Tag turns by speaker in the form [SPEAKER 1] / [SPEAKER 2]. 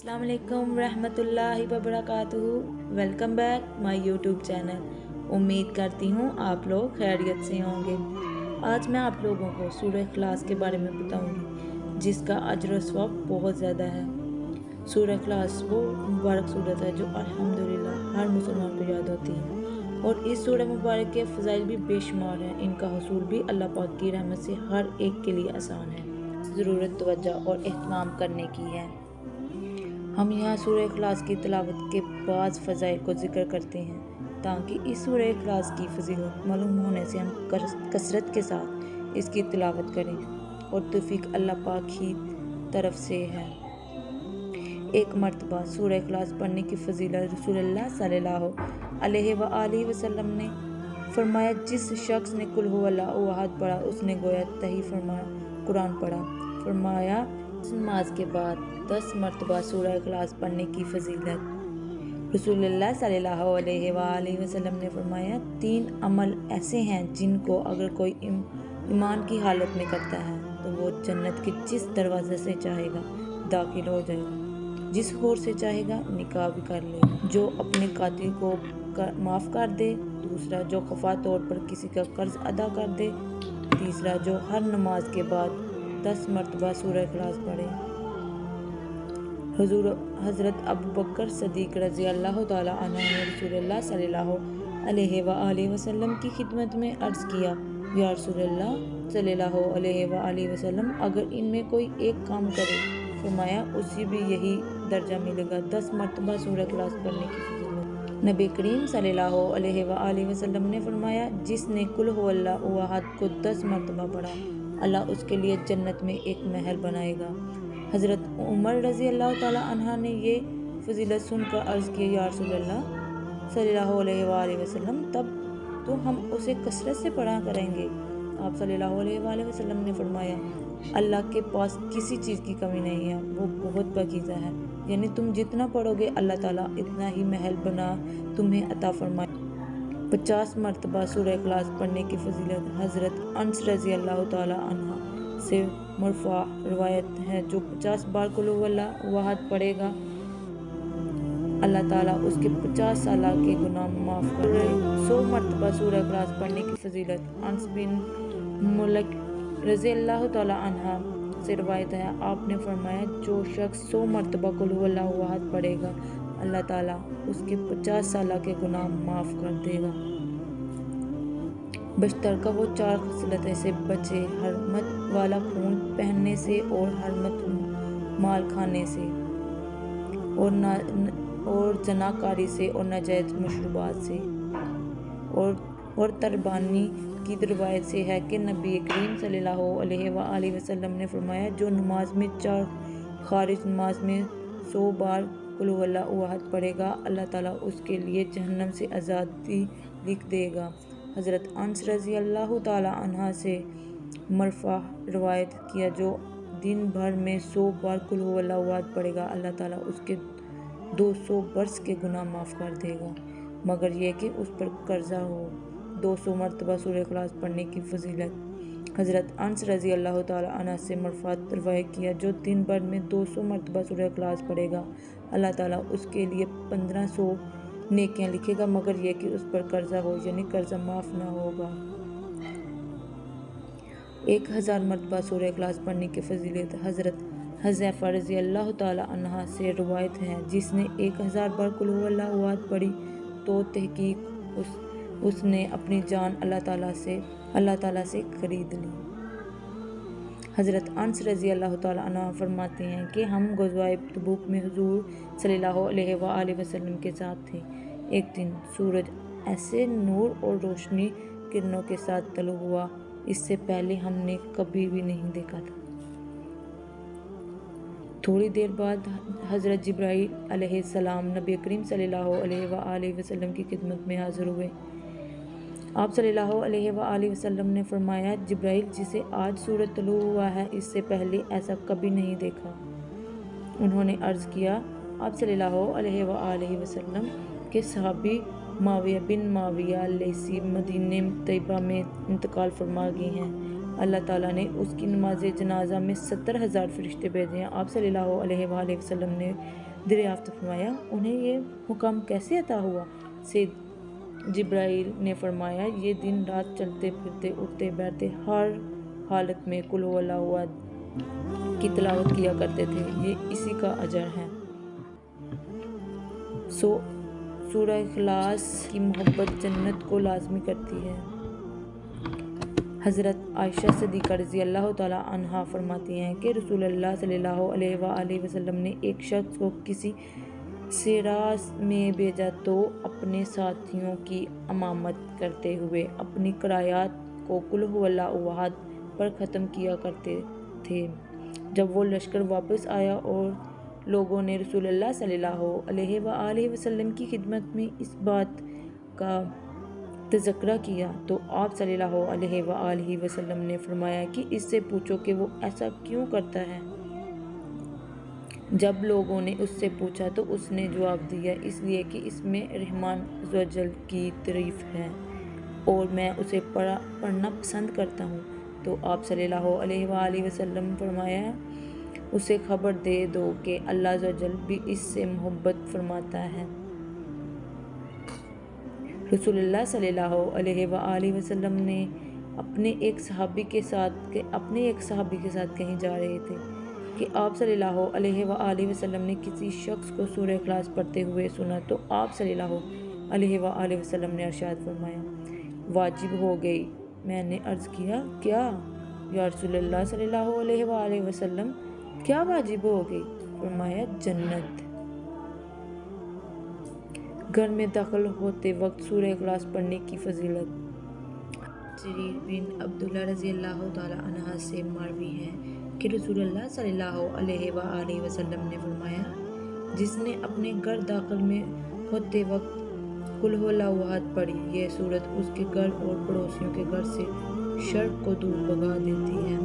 [SPEAKER 1] अस्सलाम वालेकुम रहमतुल्लाहि वबरकातुहू। Welcome back my YouTube channel. उम्मीद करती हूँ आप लोग खैरियत से होंगे। आज मैं आप लोगों को सूरह इखलास के बारे में बताऊंगी, जिसका अजर व सवाब बहुत ज़्यादा है। सूरह इखलास वो मुबारक सूरत है जो अल्हम्दुलिल्लाह हर मुसलमान को याद होती है, और इस सूरह मुबारक के फ़ज़ाइल भी बेशुमार हैं। इनका हुसूल भी अल्लाह पाक की रहमत से हर एक के लिए आसान है। ज़रूरत तवज्जो और एहतमाम करने की है। हम यहाँ सूरह इखलास की तिलावत के बाद फ़ज़ाइल को ज़िक्र करते हैं, ताकि इस सूरह इखलास की फ़जीलत मालूम होने से हम कसरत के साथ इसकी तिलावत करें, और तौफ़ीक़ अल्लाह पाक की तरफ से है। एक मरतबा सूरह इखलास पढ़ने की फ़जीलत रसूलुल्लाह सल्लल्लाहु अलैहि वसल्लम ने फरमाया, जिस शख्स ने कुल हुवल्लाहु अहद पढ़ा उसने गोया तही कुरान पढ़ा। फरमाया, नमाज के बाद 10 मरतबा सूरह इखलास पढ़ने की फ़जीलत। रसूलुल्लाह सल्लल्लाहु अलैहि वसल्लम ने फरमाया, 3 अमल ऐसे हैं जिनको अगर कोई ईमान की हालत में करता है तो वो जन्नत के जिस दरवाज़े से चाहेगा दाखिल हो जाएगा, जिस हूर से चाहेगा निकाह भी कर लेगा। जो अपने कातिल को माफ़ कर दे, दूसरा जो खफा तौर पर किसी का कर्ज अदा कर दे, तीसरा जो हर नमाज के बाद 10 मरतबा सूरह इखलास पढ़े। हज़रत अबू बकर सदीक़ रज़ी अल्लाह तआला अन्हु ने रसूलुल्लाह सल्लल्लाहु अलैहि वसल्लम की खिदमत में अर्ज़ किया, या रसूलल्लाह सल्लल्लाहु अलैहि वसल्लम, अगर इनमें कोई एक काम करे, फरमाया उसी भी यही दर्जा मिलेगा, 10 मरतबा सूरह इखलास पढ़ने की फ़ज़ीलत। नबी करीम सल्लल्लाहु अलैहि वसल्लम ने फरमाया, जिसने कुल हुवल्लाहु अहद को 10 मरतबा पढ़ा, अल्लाह उसके लिए जन्नत में एक महल बनाएगा। हज़रत उमर रज़ी अल्लाह ताला अन्हा ने ये फ़जीलत सुनकर अर्ज़ किया, या रसूलल्लाह सल्लल्लाहु अलैहि वसल्लम, तब तो हम उसे कसरत से पढ़ा करेंगे। आप सल्लल्लाहु अलैहि वसल्लम ने फरमाया, अल्लाह के पास किसी चीज़ की कमी नहीं है, वो बहुत पाकीज़ा है, यानी तुम जितना पढ़ोगे अल्लाह ताला इतना ही महल बना तुम्हें अता फरमाए। 50 मरतबा सूरह इखलास पढ़ने की फ़जीलत। हज़रत अनस रज़ी अल्लाह ताला अन्हा से मरफ़ा रिवायत है, जो 50 बार कुल हुवल्लाहु अहद पढ़ेगा, अल्लाह ताला उसके 50 साल के गुनाह माफ़ कर देगा। 100 मरतबा सूरह इखलास पढ़ने की फ़जीलत। अनस बिन मुलिक रज़ी अल्लाह ताला अन्हा से रिवायत है, आपने फरमाया, जो शख्स 100 मरतबा कुल हुवल्लाहु अहद पढ़ेगा, अल्लाह ताला उसके 50 साल के गुनाह माफ़ कर देगा, बशर्ते वो 4 खसलतें से बचे, हरमत वाला खून पहनने से और हरमत माल खाने से और जनाकारी से और नाजायज़ मशरूबात से। और तरबानी की रिवायत से है कि नबी करीम सल्लल्लाहु अलैहि वसल्लम ने फरमाया, जो नमाज में 4 खारिज नमाज में 100 बार कुल हुवल्लाहु अहद पढ़ेगा, अल्लाह ताला उसके लिए जहन्नम से आज़ादी लिख देगा। हज़रत अनस रज़ी अल्लाह ताला अन्हा से मरफ़ा रिवायत किया, जो दिन भर में 100 बार कुल हुवल्लाहु अहद पढ़ेगा, अल्लाह ताला उसके 200 बरस के गुनाह माफ़ कर देगा, मगर यह कि उस पर कर्जा हो। 200 मरतबा सूरह इखलास पढ़ने की फ़जीलत। हज़रत अनस रज़ी अल्लाह ताला अन्हा से मरफ़ा रिवायत किया, जो दिन भर में 200 मरतबा सूरह इखलास पढ़ेगा, अल्लाह ताला उसके लिए 1500 नेकियां लिखेगा, मगर यह कि उस पर कर्जा हो, यानी कर्जा माफ़ ना होगा। 1000 मरतबा सूरह इखलास पढ़ने की फ़जीलत। हज़रत हज़ैफ़ा रज़ी अल्लाह ताला अन्हा से रिवायत है, जिसने 1000 बार कुल हुवल्लाहु अहद पढ़ी तो तहकीक उसने अपनी जान अल्लाह ताला से खरीद ली। हज़रत अनस रज़ी अल्लाह ताला अन्हा फरमाते हैं कि हम ग़ज़वाए तबूक में हुज़ूर सल्लल्लाहु अलैहि वसल्लम के साथ थे। एक दिन सूरज ऐसे नूर और रोशनी किरणों के साथ तलु हुआ, इससे पहले हमने कभी भी नहीं देखा था। थोड़ी देर बाद हज़रत जिब्राईल अलैहिस्सलाम नबी करीम सल्लल्लाहु अलैहि वसल्लम की खिदमत में हाज़िर हुए। आप सल्लल्लाहु अलैहि वसल्लम ने फरमाया, जिब्राईल जिसे आज सूरज तलु हुआ है, इससे पहले ऐसा कभी नहीं देखा। उन्होंने अर्ज़ किया, आप सल्लल्लाहु अलैहि वसल्लम के सहाबी माविया बिन माविया लैसी मदीने तैयबा में इंतकाल फरमा गए हैं। अल्लाह ताला ने उसकी नमाज जनाजा में 70,000 फरिश्ते भेजे हैं। आप सल्लल्लाहु अलैहि वसल्लम ने دریافت فرمایا انہیں یہ مقام کیسے عطا ہوا؟ سید جبرائیل نے فرمایا یہ دن رات چلتے پھرتے اٹھتے بیٹھتے ہر حالت میں قل ہو اللہ احد کی تلاوت کیا کرتے تھے، یہ اسی کا اجر ہے۔ سورہ اخلاص کی محبت جنت کو لازمی کرتی ہے۔ حضرت عائشہ صدیقہ رضی اللہ تعالیٰ عنہا فرماتی ہیں کہ رسول اللہ صلی اللہ علیہ وآلہ وسلم نے ایک شخص کو کسی سرا میں بھیجا تو اپنے ساتھیوں کی امامت کرتے ہوئے اپنی قرائت کو قل ہو اللہ احد پر ختم کیا کرتے تھے۔ جب وہ لشکر واپس آیا اور لوگوں نے رسول اللہ صلی اللہ علیہ وآلہ وسلم کی خدمت میں اس بات کا تذکرہ کیا تو آپ صلی اللہ علیہ وآلہ وسلم نے فرمایا کہ اس سے پوچھو کہ وہ ایسا کیوں کرتا ہے۔ جب لوگوں نے اس سے پوچھا تو اس نے جواب دیا اس لیے کہ اس میں رحمان عزوجل کی تعریف ہے اور میں اسے پڑھنا پسند کرتا ہوں۔ تو آپ صلی اللہ علیہ وآلہ وسلم فرمایا اسے خبر دے دو کہ اللہ عزوجل بھی اس سے محبت فرماتا ہے۔ رسول اللہ صلی اللہ علیہ وآلہ وسلم نے اپنے ایک صحابی کے ساتھ کہیں جا رہے تھے کہ آپ صلی اللہ علیہ وآلہ وسلم نے کسی شخص کو سورہ اخلاص پڑھتے ہوئے سنا تو آپ صلی اللہ علیہ وآلہ وسلم نے ارشاد فرمایا واجب ہو گئی۔ میں نے عرض کیا کیا یا رسول اللہ صلی اللہ علیہ وآلہ وسلم، کیا واجب ہو گئی؟ فرمایا جنت۔ گھر میں داخل ہوتے وقت سورہ اخلاص پڑھنے کی فضیلت۔ جریر بن عبداللہ رضی اللہ تعالیٰ عنہ سے مروی ہے کہ رسول اللہ صلی اللہ علیہ وآلہ وسلم نے فرمایا جس نے اپنے گھر داخل میں ہوتے وقت قل ہو اللہ احد پڑھی، یہ سورت اس کے گھر اور پڑوسیوں کے گھر سے شر کو دور بھگا دیتی ہے۔